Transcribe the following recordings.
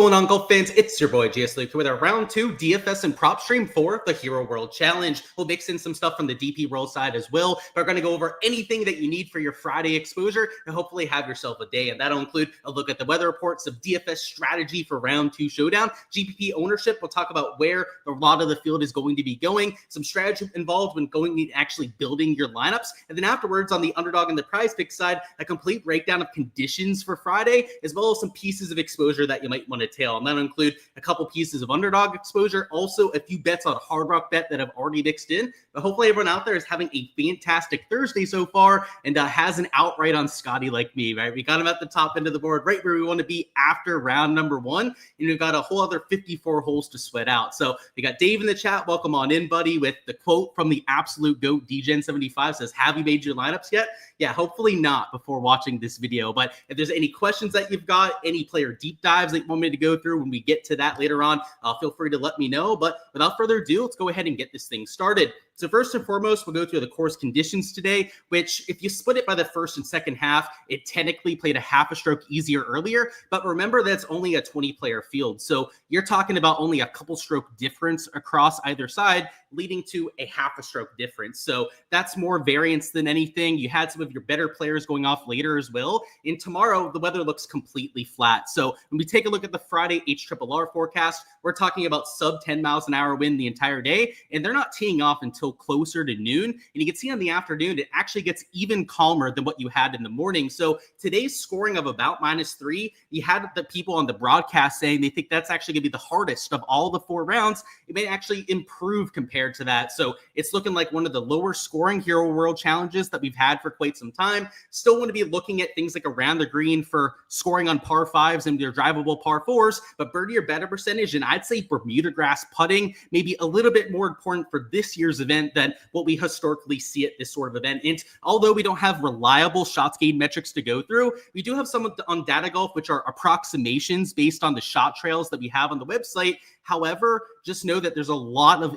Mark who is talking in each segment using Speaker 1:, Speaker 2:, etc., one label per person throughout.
Speaker 1: going on, golf fans? It's your boy Gsluke with our round 2 DFS and prop stream for the Hero World Challenge. We'll mix in some stuff from the DP World side as well, but we're going to go over anything that you need for your Friday exposure and hopefully have yourself a day. And that'll include a look at the weather reports, some DFS strategy for round 2 showdown, GPP ownership. We'll talk about where a lot of the field is going to be going, some strategy involved when going and actually building your lineups. And then afterwards on the underdog and the prize pick side, a complete breakdown of conditions for Friday, as well as some pieces of exposure that you might want to tail. And that'll include a couple pieces of underdog exposure, also a few bets on Hard Rock Bet that have already mixed in. But hopefully everyone out there is having a fantastic Thursday so far and has an outright on Scotty like me, right? We got him at the top end of the board, right where we want to be after round number 1. And we've got a whole other 54 holes to sweat out. So we got Dave in the chat. Welcome on in, buddy, with the quote from the absolute GOAT DGen75 says, have you made your lineups yet? Yeah, hopefully not before watching this video. But if there's any questions that you've got, any player deep dives that you want me to go through when we get to that later on, feel free to let me know. But without further ado, let's go ahead and get this thing started. So first and foremost, we'll go through the course conditions today, which if you split it by the first and second half, it technically played a half a stroke easier earlier. But remember, that's only a 20-player field. So you're talking about only a couple stroke difference across either side, leading to a half a stroke difference. So that's more variance than anything. You had some of your better players going off later as well. And tomorrow, the weather looks completely flat. So when we take a look at the Friday HRRR forecast, we're talking about sub 10 miles an hour wind the entire day. And they're not teeing off until closer to noon. And you can see on the afternoon, it actually gets even calmer than what you had in the morning. So today's scoring of about -3, you had the people on the broadcast saying they think that's actually going to be the hardest of all the 4 rounds. It may actually improve compared to that. So it's looking like one of the lower scoring Hero World challenges that we've had for quite some time. Still want to be looking at things like around the green for scoring on par 5s and their drivable par 4s, but birdie or better percentage, and I'd say Bermuda grass putting maybe a little bit more important for this year's event than what we historically see at this sort of event. And although we don't have reliable shots gained metrics to go through, we do have some on Data Golf, which are approximations based on the shot trails that we have on the website. However, just know that there's a lot of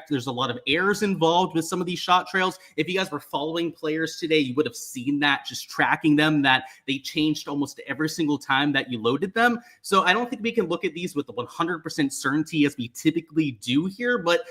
Speaker 1: there's a lot of errors involved with some of these shot trails. If you guys were following players today, you would have seen that, just tracking them, that they changed almost every single time that you loaded them. So I don't think we can look at these with the 100% certainty as we typically do here, but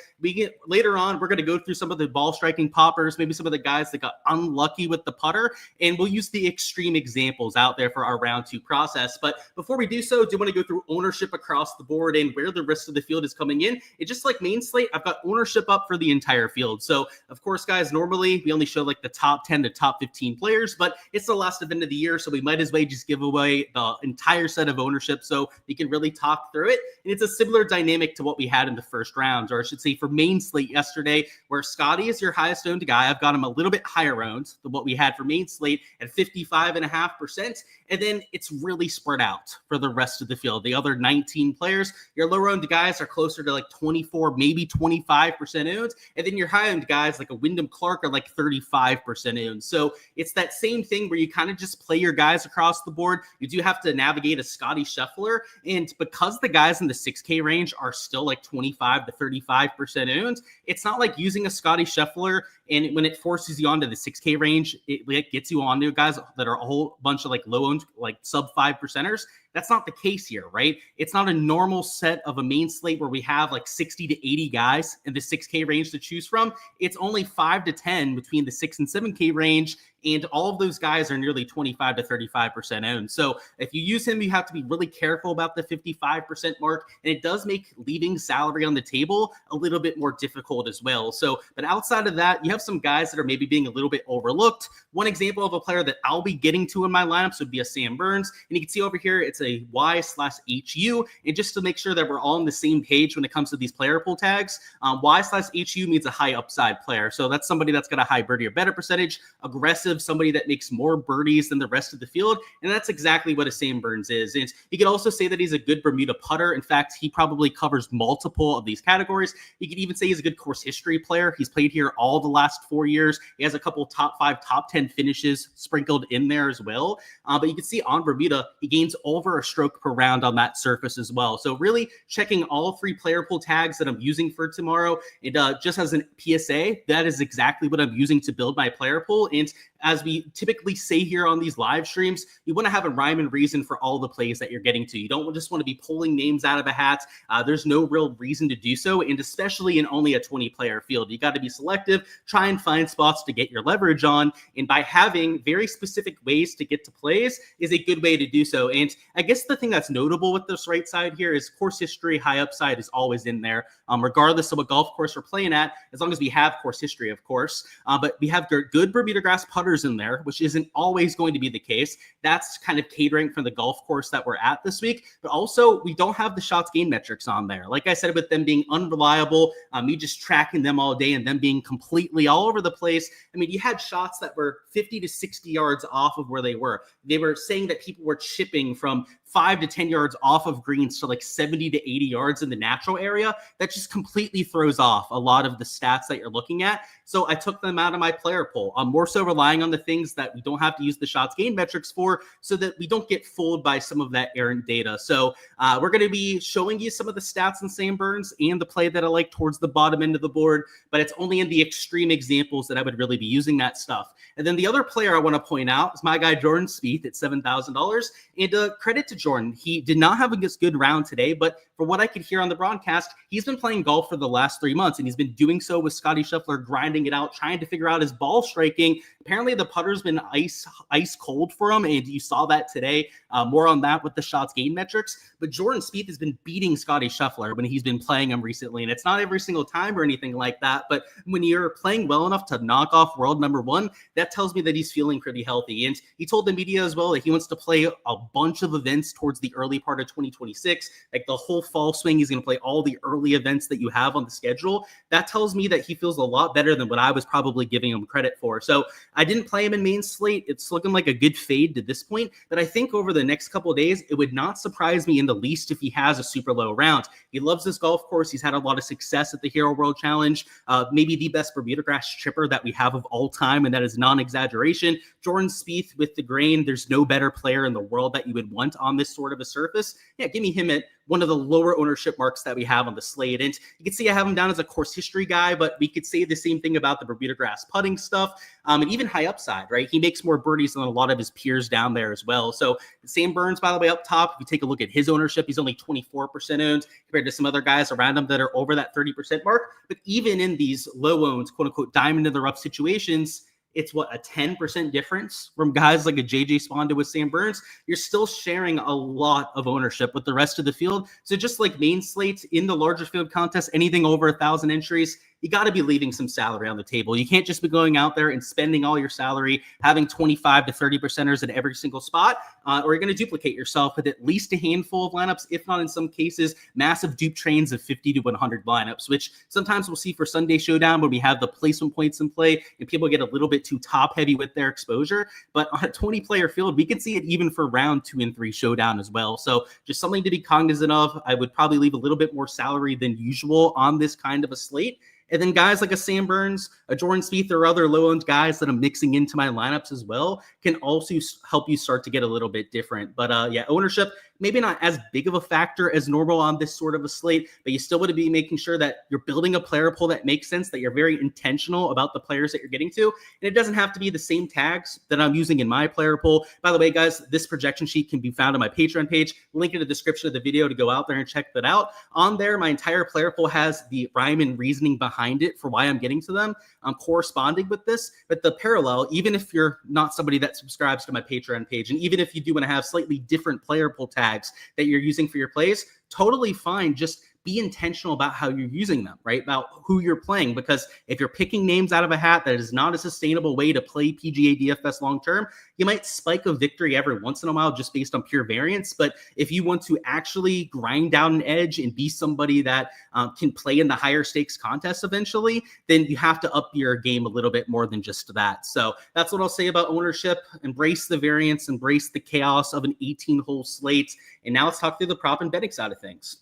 Speaker 1: later on, we're going to go through some of the ball striking poppers, maybe some of the guys that got unlucky with the putter, and we'll use the extreme examples out there for our round 2 process. But before we do so, I do want to go through ownership across the board and where the rest of the field is coming in. It's just like main slate, I've got ownership up for the entire field. So of course, guys, normally we only show like the top 10 to top 15 players, but it's the last event of the year, so we might as well just give away the entire set of ownership so we can really talk through it. And it's a similar dynamic to what we had in the first round, or I should say for main slate yesterday, where Scotty is your highest owned guy. I've got him a little bit higher owned than what we had for main slate at 55.5%. And then it's really spread out for the rest of the field. The other 19 players, your lower owned guys are closer to like 24, maybe 25% owned. And then your high owned guys like a Wyndham Clark are like 35% owned. So it's that same thing where you kind of just play your guys across the board. You do have to navigate a Scotty Scheffler. And because the guys in the 6K range are still like 25 to 35% owned, it's not like using a Scotty Scheffler and when it forces you onto the 6K range, it gets you onto guys that are a whole bunch of like low owned, like sub 5%ers. That's not the case here, right? It's not a normal set of a main slate where we have like 60 to 80 guys in the 6K range to choose from. It's only 5 to 10 between the 6 and 7K range, and all of those guys are nearly 25 to 35% owned. So if you use him, you have to be really careful about the 55% mark, and it does make leaving salary on the table a little bit more difficult as well. So, but outside of that, you have some guys that are maybe being a little bit overlooked. One example of a player that I'll be getting to in my lineups would be a Sam Burns, and you can see over here, it's a Y/HU, and just to make sure that we're all on the same page when it comes to these player pool tags, Y/HU means a high upside player. So that's somebody that's got a high birdie or better percentage, aggressive, somebody that makes more birdies than the rest of the field, and that's exactly what a Sam Burns is. And you could also say that he's a good Bermuda putter. In fact, he probably covers multiple of these categories. You could even say he's a good course history player. He's played here all the last 4 years. He has a couple top 5, top 10 finishes sprinkled in there as well. But you can see on Bermuda, he gains over a stroke per round on that surface as well. So really checking all 3 player pool tags that I'm using for tomorrow. It just as an PSA, that is exactly what I'm using to build my player pool. And as we typically say here on these live streams, you want to have a rhyme and reason for all the plays that you're getting to. You don't just want to be pulling names out of a hat. There's no real reason to do so, and especially in only a 20-player field. You got to be selective, try and find spots to get your leverage on, and by having very specific ways to get to plays is a good way to do so. And I guess the thing that's notable with this right side here is course history, high upside is always in there, regardless of what golf course we're playing at, as long as we have course history, of course. But we have good Bermuda grass putters in there, which isn't always going to be the case. That's kind of catering for the golf course that we're at this week. But also, we don't have the shots gained metrics on there. Like I said, with them being unreliable, me just tracking them all day and them being completely all over the place. I mean, you had shots that were 50 to 60 yards off of where they were. They were saying that people were chipping from 5 to 10 yards off of greens to like 70 to 80 yards in the natural area. That just completely throws off a lot of the stats that you're looking at. So I took them out of my player pool. I'm more so relying on the things that we don't have to use the shots gained metrics for, so that we don't get fooled by some of that errant data. So we're going to be showing you some of the stats in Sam Burns and the play that I like towards the bottom end of the board, but it's only in the extreme examples that I would really be using that stuff. And then the other player I want to point out is my guy Jordan Spieth at $7,000. And credit to Jordan, he did not have a good round today, but for what I could hear on the broadcast, he's been playing golf for the last 3 months, and he's been doing so with Scotty Scheffler, grinding it out, trying to figure out his ball striking. Apparently the putter's been ice cold for him, and you saw that today. More on that with the shots gained metrics. But Jordan Spieth has been beating Scotty Scheffler when he's been playing him recently, and it's not every single time or anything like that, but when you're playing well enough to knock off world number one, that tells me that he's feeling pretty healthy. And he told the media as well that he wants to play a bunch of events towards the early part of 2026, like the whole fall swing. He's going to play all the early events that you have on the schedule. That tells me that he feels a lot better than what I was probably giving him credit for. So I didn't play him in main slate. It's looking like a good fade to this point, but I think over the next couple of days, it would not surprise me in the least if he has a super low round. He loves this golf course. He's had a lot of success at the Hero World Challenge, maybe the best Bermuda grass chipper that we have of all time, and that is non-exaggeration. Jordan Spieth with the grain, there's no better player in the world that you would want on this sort of a surface. Yeah, give me him at one of the lower ownership marks that we have on the slate. And you can see I have him down as a course history guy, but we could say the same thing about the Bermuda grass putting stuff, and even high upside, right? He makes more birdies than a lot of his peers down there as well. So Sam Burns, by the way, up top, if you take a look at his ownership, he's only 24% owned compared to some other guys around him that are over that 30% mark. But even in these low owned, quote unquote, diamond in the rough situations, it's what, a 10% difference from guys like a JJ Sponda with Sam Burns. You're still sharing a lot of ownership with the rest of the field. So just like main slates in the larger field contest, anything over 1,000 entries, you got to be leaving some salary on the table. You can't just be going out there and spending all your salary, having 25 to 30%ers at every single spot, or you're going to duplicate yourself with at least a handful of lineups, if not in some cases, massive dupe trains of 50 to 100 lineups, which sometimes we'll see for Sunday Showdown when we have the placement points in play and people get a little bit too top heavy with their exposure. But on a 20-player field, we can see it even for round 2 and 3 Showdown as well. So just something to be cognizant of. I would probably leave a little bit more salary than usual on this kind of a slate. And then guys like a Sam Burns, a Jordan Spieth, or other low-owned guys that I'm mixing into my lineups as well can also help you start to get a little bit different. But yeah, ownership, maybe not as big of a factor as normal on this sort of a slate, but you still want to be making sure that you're building a player pool that makes sense, that you're very intentional about the players that you're getting to. And it doesn't have to be the same tags that I'm using in my player pool. By the way, guys, this projection sheet can be found on my Patreon page. Link in the description of the video to go out there and check that out. On there, my entire player pool has the rhyme and reasoning behind it for why I'm getting to them. I'm corresponding with this, but the parallel, even if you're not somebody that subscribes to my Patreon page, and even if you do want to have slightly different player pool tags that you're using for your plays, totally fine. Just be intentional about how you're using them, right? About who you're playing, because if you're picking names out of a hat, that is not a sustainable way to play PGA DFS long-term. You might spike a victory every once in a while just based on pure variance. But if you want to actually grind down an edge and be somebody that can play in the higher stakes contests eventually, then you have to up your game a little bit more than just that. So that's what I'll say about ownership. Embrace the variance, embrace the chaos of an 18-hole slate. And now let's talk through the prop and betting side of things.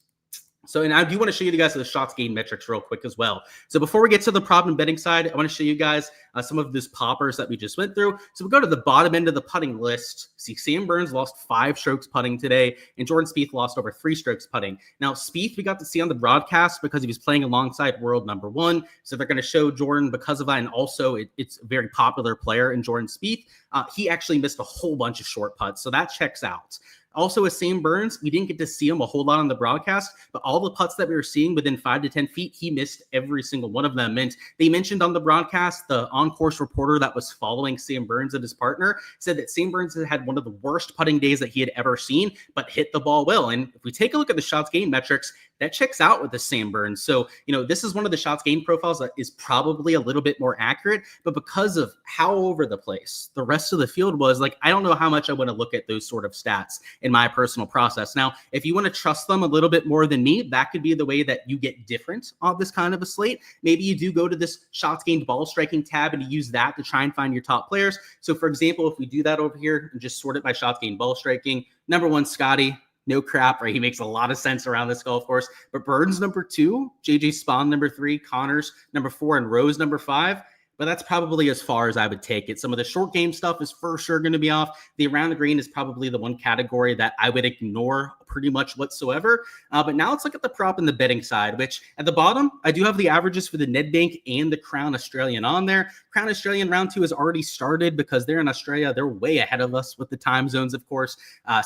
Speaker 1: So, and I do want to show you guys the shots gained metrics real quick as well. So before we get to the prop and betting side, I want to show you guys some of these poppers that we just went through. So we go to the bottom end of the putting list. See, Sam Burns lost 5 strokes putting today, and Jordan Spieth lost over 3 strokes putting. Now, Spieth, we got to see on the broadcast because he was playing alongside world number 1. So they're going to show Jordan because of that, and also it's a very popular player in Jordan Spieth. He actually missed a whole bunch of short putts, so that checks out. Also, with Sam Burns, we didn't get to see him a whole lot on the broadcast, but all the putts that we were seeing within 5 to 10 feet, he missed every single one of them. And they mentioned on the broadcast, the on-course reporter that was following Sam Burns and his partner said that Sam Burns had one of the worst putting days that he had ever seen, but hit the ball well. And if we take a look at the shots gained metrics, that checks out with the Sam Burns. So, this is one of the shots gained profiles that is probably a little bit more accurate, but because of how over the place the rest of the field was, like, I don't know how much I want to look at those sort of stats in my personal process. Now, if you want to trust them a little bit more than me, that could be the way that you get different on this kind of a slate. Maybe you do go to this shots gained ball striking tab and you use that to try and find your top players. So for example, if we do that over here and just sort it by shots gained ball striking, number 1, Scotty. No crap, right? He makes a lot of sense around this golf course. But Burns, number 2, JJ Spawn, number 3, Connors, number 4, and Rose, number 5. But that's probably as far as I would take it. Some of the short game stuff is for sure going to be off. The around the green is probably the one category that I would ignore pretty much whatsoever. But now let's look at the prop and the betting side, which at the bottom, I do have the averages for the Nedbank and the Crown Australian on there. Crown Australian round 2 has already started because they're in Australia. They're way ahead of us with the time zones, of course.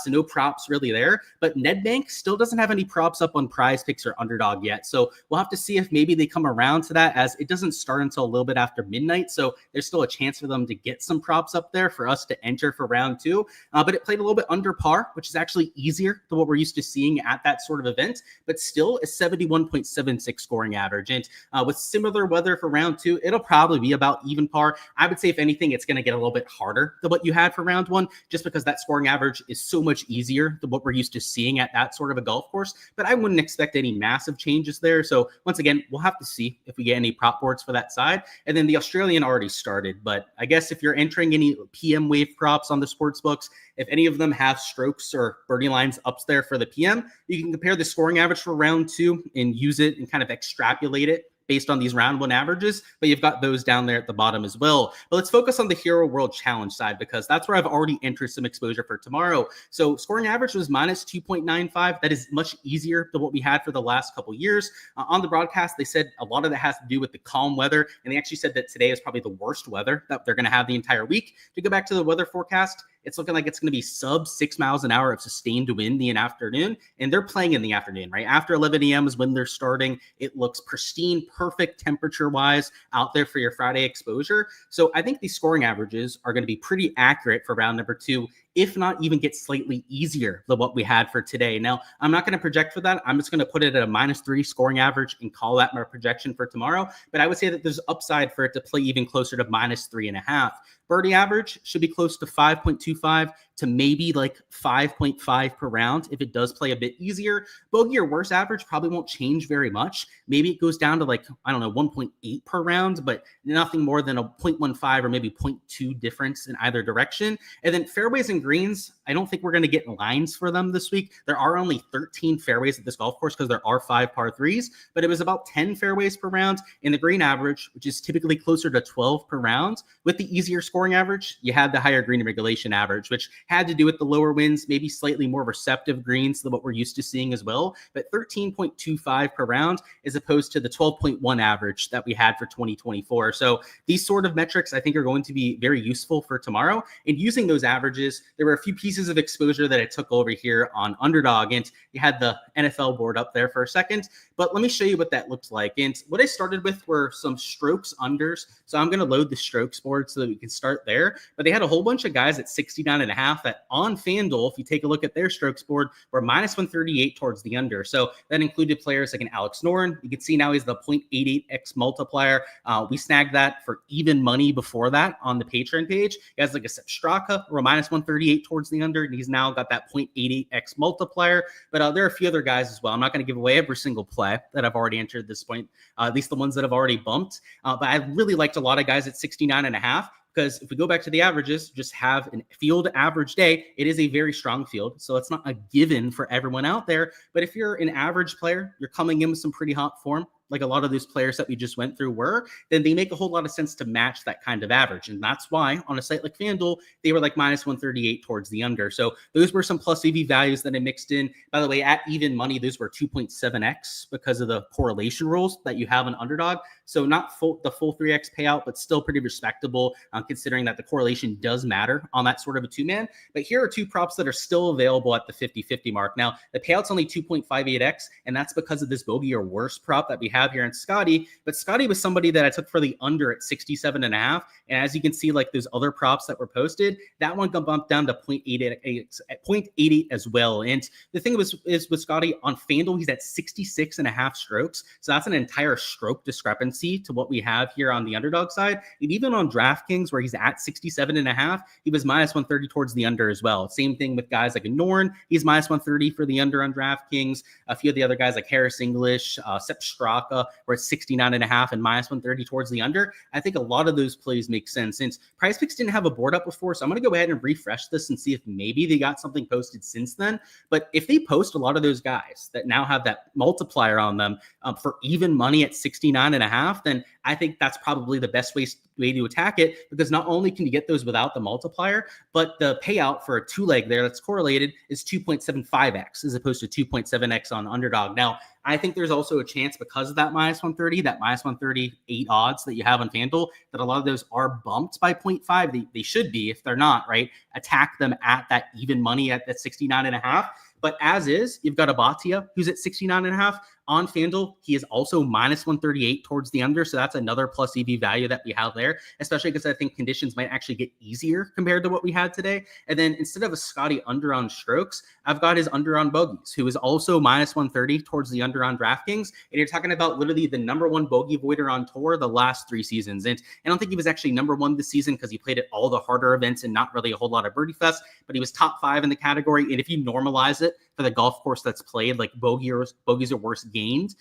Speaker 1: So no props really there. But Nedbank still doesn't have any props up on Prize Picks or Underdog yet. So we'll have to see if maybe they come around to that, as it doesn't start until a little bit after midnight. So there's still a chance for them to get some props up there for us to enter for round 2. But it played a little bit under par, which is actually easier than what we're used to seeing at that sort of event, but still a 71.76 scoring average. And with similar weather for round 2, it'll probably be about even par. I would say, if anything, it's going to get a little bit harder than what you had for round 1, just because that scoring average is so much easier than what we're used to seeing at that sort of a golf course. But I wouldn't expect any massive changes there. So once again, we'll have to see if we get any prop boards for that side. And then the Australian already started, but I guess if you're entering any PM wave props on the sports books, if any of them have strokes or birdie lines up there for the PM, you can compare the scoring average for round 2 and use it and kind of extrapolate it based on these round 1 averages, but you've got those down there at the bottom as well. But let's focus on the Hero World Challenge side, because that's where I've already entered some exposure for tomorrow. So scoring average was minus 2.95. That is much easier than what we had for the last couple years. On the broadcast, they said a lot of that has to do with the calm weather, and they actually said that today is probably the worst weather that they're going to have the entire week. To go back to the weather forecast, it's looking like it's going to be sub 6 miles an hour of sustained wind in the afternoon, and they're playing in the afternoon, right? After 11 a.m. is when they're starting. It looks pristine, perfect temperature-wise out there for your Friday exposure. So I think these scoring averages are going to be pretty accurate for round number 2, if not even get slightly easier than what we had for today. Now, I'm not going to project for that. I'm just going to put it at a -3 scoring average and call that my projection for tomorrow. But I would say that there's upside for it to play even closer to -3.5. Birdie average should be close to 5.25 to maybe like 5.5 per round if it does play a bit easier. Bogey or worse average probably won't change very much. Maybe it goes down to like, 1.8 per round, but nothing more than a 0.15 or maybe 0.2 difference in either direction. And then fairways and greens, I don't think we're going to get lines for them this week. There are only 13 fairways at this golf course because there are 5 par 3s, but it was about 10 fairways per round. In the green average, which is typically closer to 12 per round, with the easier scoring average, you had the higher green regulation average, which had to do with the lower winds, maybe slightly more receptive greens than what we're used to seeing as well. But 13.25 per round as opposed to the 12.1 average that we had for 2024. So these sort of metrics, I think, are going to be very useful for tomorrow. And using those averages, there were a few pieces of exposure that I took over here on Underdog, and you had the NFL board up there for a second. But let me show you what that looked like. And what I started with were some strokes unders. So I'm going to load the strokes board so that we can start there. But they had a whole bunch of guys at 69.5 that on Fanduel, if you take a look at their strokes board, were -138 towards the under. So that included players like an Alex Noren. You can see now he's the 0.88x multiplier. We snagged that for even money before that on the Patreon page. Guys like a Sepp Straka were -138 towards the under, and he's now got that 0.88x multiplier. But there are a few other guys as well. I'm not going to give away every single play that I've already entered at this point, at least the ones that have already bumped. But I really liked a lot of guys at 69.5. because if we go back to the averages, just have a field average day. It is a very strong field, so it's not a given for everyone out there. But if you're an average player, you're coming in with some pretty hot form, like a lot of those players that we just went through were, then they make a whole lot of sense to match that kind of average. And that's why on a site like FanDuel, they were like minus 138 towards the under. So those were some plus EV values that I mixed in. By the way, at even money, those were 2.7x because of the correlation rules that you have on Underdog. So not the full 3x payout, but still pretty respectable, considering that the correlation does matter on that sort of a two-man. But here are two props that are still available at the 50-50 mark. Now, the payout's only 2.58x, and that's because of this bogey or worse prop that we have here in Scotty. But Scotty was somebody that I took for the under at 67.5. And as you can see, like those other props that were posted, that one got bumped down to 0.88 as well. And the thing is with Scotty on FanDuel, he's at 66.5 strokes. So that's an entire stroke discrepancy to what we have here on the underdog side. And even on DraftKings, where he's at 67.5, he was minus 130 towards the under as well. Same thing with guys like Norn. He's minus 130 for the under on DraftKings. A few of the other guys like Harris English, Sepp Straka were at 69.5 and minus 130 towards the under. I think a lot of those plays make sense. Since Prize Picks didn't have a board up before, so I'm going to go ahead and refresh this and see if maybe they got something posted since then. But if they post a lot of those guys that now have that multiplier on them for even money at 69.5, then I think that's probably the best way to attack it, because not only can you get those without the multiplier, but the payout for a two-leg there that's correlated is 2.75x as opposed to 2.7x on Underdog. Now, I think there's also a chance because of that minus 130, that minus 138 odds that you have on FanDuel, that a lot of those are bumped by 0.5. They should be. If they're not, right, attack them at that even money at that 69.5. But as is, you've got Abatia, who's at 69.5. On FanDuel, he is also minus 138 towards the under. So that's another plus EV value that we have there, especially because I think conditions might actually get easier compared to what we had today. And then instead of a Scotty under on strokes, I've got his under on bogeys, who is also minus 130 towards the under on DraftKings. And you're talking about literally the number one bogey avoider on tour the last 3 seasons. And I don't think he was actually number one this season because he played at all the harder events and not really a whole lot of birdie fest, but he was top 5 in the category. And if you normalize it for the golf course that's played, like bogeys are worse gained,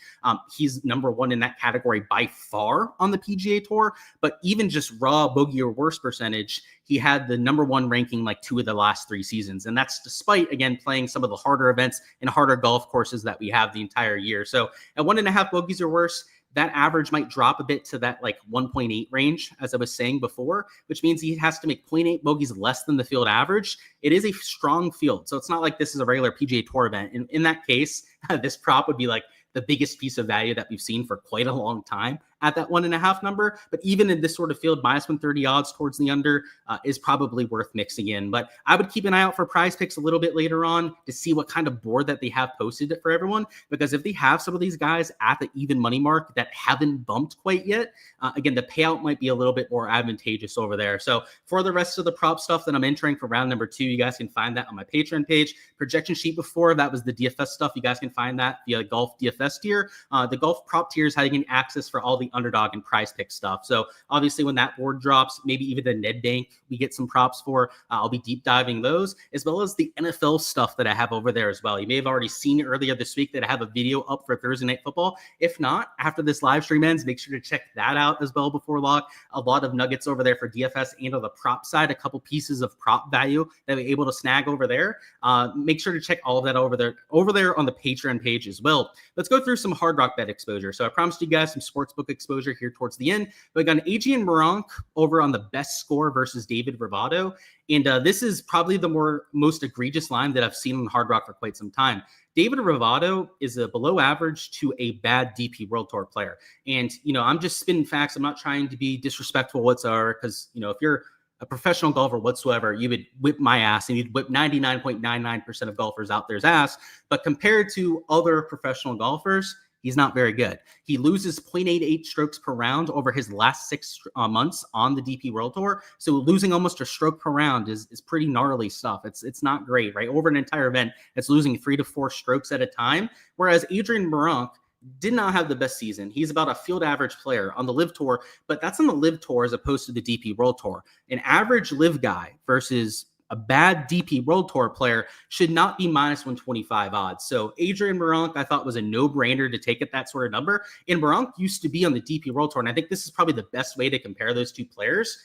Speaker 1: he's number 1 in that category by far on the PGA Tour. But even just raw bogey or worse percentage, he had the number 1 ranking like 2 of the last 3 seasons. And that's despite, again, playing some of the harder events and harder golf courses that we have the entire year. So at 1.5 bogeys or worse, that average might drop a bit to that like 1.8 range, as I was saying before, which means he has to make 0.8 bogeys less than the field average. It is a strong field. So it's not like this is a regular PGA Tour event. And in that case, this prop would be like the biggest piece of value that we've seen for quite a long time at that 1.5 number. But even in this sort of field, minus 130 odds towards the under is probably worth mixing in. But I would keep an eye out for Prize Picks a little bit later on to see what kind of board that they have posted for everyone. Because if they have some of these guys at the even money mark that haven't bumped quite yet, again, the payout might be a little bit more advantageous over there. So for the rest of the prop stuff that I'm entering for round number 2, you guys can find that on my Patreon page. Projection sheet before, that was the DFS stuff. You guys can find that via golf DFS tier. The golf prop tier is how you can access for all the Underdog and Prize Pick stuff. So obviously when that board drops, maybe even the Ned Bank we get some props for, I'll be deep diving those, as well as the NFL stuff that I have over there as well. You may have already seen earlier this week that I have a video up for Thursday Night Football. If not, after this live stream ends, make sure to check that out as well before lock. A lot of nuggets over there for DFS and on the prop side, a couple pieces of prop value that we're able to snag over there. Make sure to check all of that over there on the Patreon page as well. Let's go through some Hard Rock bet exposure. So I promised you guys some sportsbook exposure here towards the end. We got an Adrian Moronk over on the best score versus David Rivado. And this is probably the most egregious line that I've seen on Hard Rock for quite some time. David Rivado is a below average to a bad DP World Tour player. And, I'm just spinning facts. I'm not trying to be disrespectful whatsoever because, if you're a professional golfer whatsoever, you would whip my ass and you'd whip 99.99% of golfers out there's ass. But compared to other professional golfers, he's not very good. He loses 0.88 strokes per round over his last 6 months on the DP World Tour. So losing almost a stroke per round is pretty gnarly stuff. It's not great, right? Over an entire event, it's losing 3 to 4 strokes at a time. Whereas Adrian Moronk did not have the best season. He's about a field average player on the Live Tour, but that's on the Live Tour as opposed to the DP World Tour. An average Live guy versus a bad DP World Tour player should not be minus 125 odds. So Adrian Moronk, I thought, was a no-brainer to take at that sort of number. And Moronk used to be on the DP World Tour, and I think this is probably the best way to compare those two players.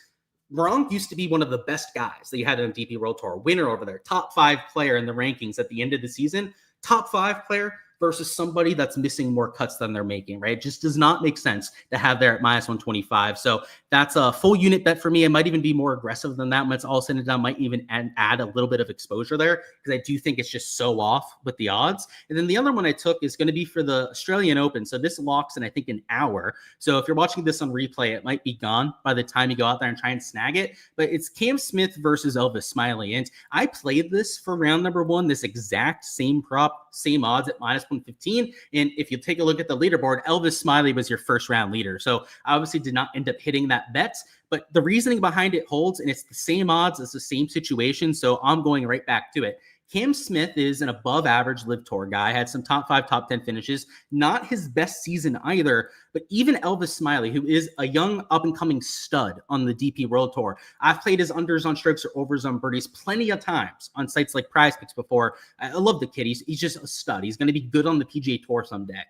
Speaker 1: Gronk used to be one of the best guys that you had on DP World Tour, winner over there, top 5 player in the rankings at the end of the season, top 5 player versus somebody that's missing more cuts than they're making, right? It just does not make sense to have there at minus 125. So that's a full unit bet for me. It might even be more aggressive than that. When it's all said and done, might even add a little bit of exposure there because I do think it's just so off with the odds. And then the other one I took is going to be for the Australian Open. So this locks in, I think, an hour. So if you're watching this on replay, it might be gone by the time you go out there and try and snag it. But it's Cam Smith versus Elvis Smiley. And I played this for round number 1, this exact same prop, same odds at minus 115. And if you take a look at the leaderboard, Elvis Smiley was your first round leader. So I obviously did not end up hitting that bet, but the reasoning behind it holds, and it's the same odds, it's the same situation. So I'm going right back to it. Cam Smith is an above average Live Tour guy, had some top 5, top 10 finishes, not his best season either, but even Elvis Smiley, who is a young up and coming stud on the DP World Tour. I've played his unders on strokes or overs on birdies plenty of times on sites like Prize Picks before. I love the kid. He's just a stud. He's going to be good on the PGA Tour someday,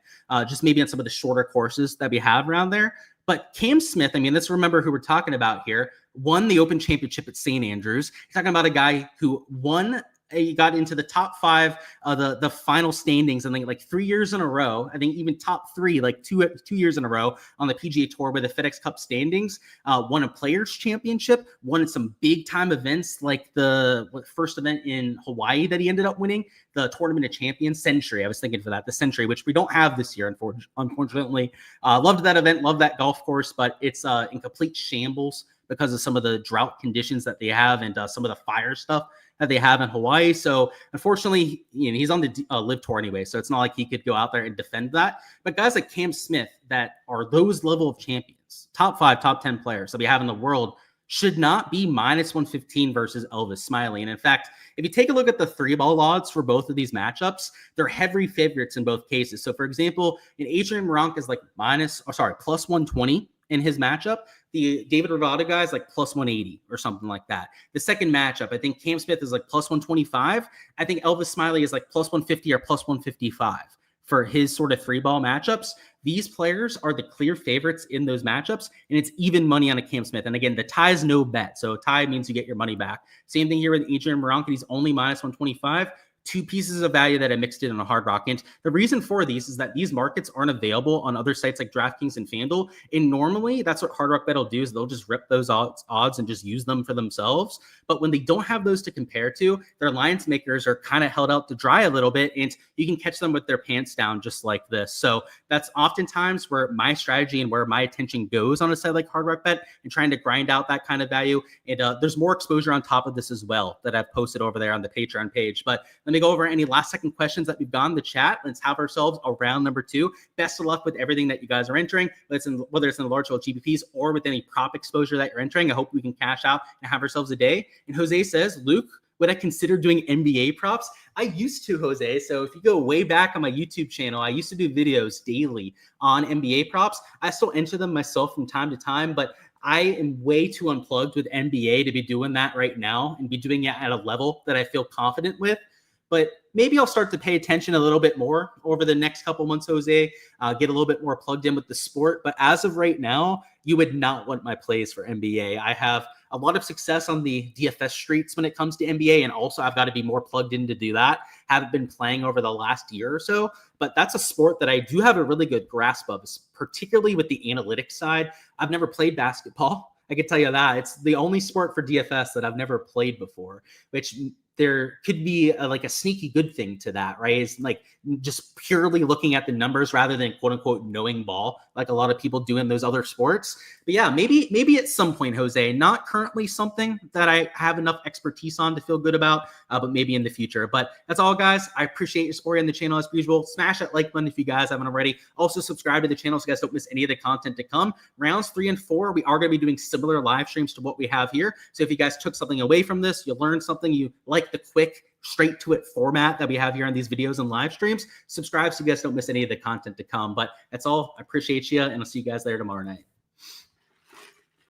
Speaker 1: just maybe on some of the shorter courses that we have around there. But Cam Smith, I mean, let's remember who we're talking about here, won the Open Championship at St. Andrews. You're talking about a guy who won. He got into the top 5 of the final standings, I think, like 3 years in a row. I think even top 3, like two years in a row on the PGA Tour with the FedEx Cup standings. Won a Players Championship, won some big time events like the first event in Hawaii that he ended up winning, the Tournament of Champions, Century. I was thinking for that, the Century, which we don't have this year, unfortunately. Loved that event, loved that golf course, but it's in complete shambles because of some of the drought conditions that they have and some of the fire stuff that they have in Hawaii. So unfortunately, he's on the Live Tour anyway, so it's not like he could go out there and defend that. But guys like Cam Smith that are those level of champions, top 5, top 10 players that we have in the world, should not be minus 115 versus Elvis Smiley. And in fact, if you take a look at the 3-ball odds for both of these matchups, they're heavy favorites in both cases. So for example, in Adrian Moronk is like plus 120 in his matchup. The David Rivada guy is like plus 180 or something like that. The second matchup, I think Cam Smith is like plus 125. I think Elvis Smiley is like plus 150 or plus 155 for his sort of 3-ball matchups. These players are the clear favorites in those matchups, and it's even money on a Cam Smith. And again, the tie is no bet. So tie means you get your money back. Same thing here with Adrian Moronk. He's only minus 125. 2 pieces of value that I mixed in on a Hard Rock. And the reason for these is that these markets aren't available on other sites like Draftkings and Fanduel. And normally that's what Hard Rock Bet will do, is they'll just rip those odds and just use them for themselves. But when they don't have those to compare to, their lines makers are kind of held out to dry a little bit, and you can catch them with their pants down just like this. So that's oftentimes where my strategy and where my attention goes on a site like Hard Rock Bet, and trying to grind out that kind of value. And there's more exposure on top of this as well that I've posted over there on the Patreon page. But let me go over any last second questions that we've got in the chat. Let's have ourselves a round number 2. Best of luck with everything that you guys are entering, whether it's in the large scale GPPs or with any prop exposure that you're entering. I hope we can cash out and have ourselves a day. And Jose says, Luke, would I consider doing NBA props? I used to, Jose. So if you go way back on my YouTube channel, I used to do videos daily on NBA props. I still enter them myself from time to time, but I am way too unplugged with NBA to be doing that right now and be doing it at a level that I feel confident with. But maybe I'll start to pay attention a little bit more over the next couple months, Jose, get a little bit more plugged in with the sport. But as of right now, you would not want my plays for NBA. I have a lot of success on the DFS streets when it comes to NBA, and also I've got to be more plugged in to do that. Haven't been playing over the last year or so, but that's a sport that I do have a really good grasp of, particularly with the analytics side. I've never played basketball. I can tell you that. It's the only sport for DFS that I've never played before, which there could be like a sneaky good thing to that, right? It's like just purely looking at the numbers rather than quote unquote knowing ball, like a lot of people do in those other sports. But yeah, maybe at some point, Jose, not currently something that I have enough expertise on to feel good about, but maybe in the future. But that's all, guys. I appreciate your support on the channel as usual. Smash that like button if you guys haven't already. Also subscribe to the channel so you guys don't miss any of the content to come. Rounds 3 and 4, we are going to be doing similar live streams to what we have here. So if you guys took something away from this, you learned something, you like the quick, straight to it format that we have here on these videos and live streams, subscribe so you guys don't miss any of the content to come. But that's all. I appreciate you, and I'll see you guys later tomorrow night.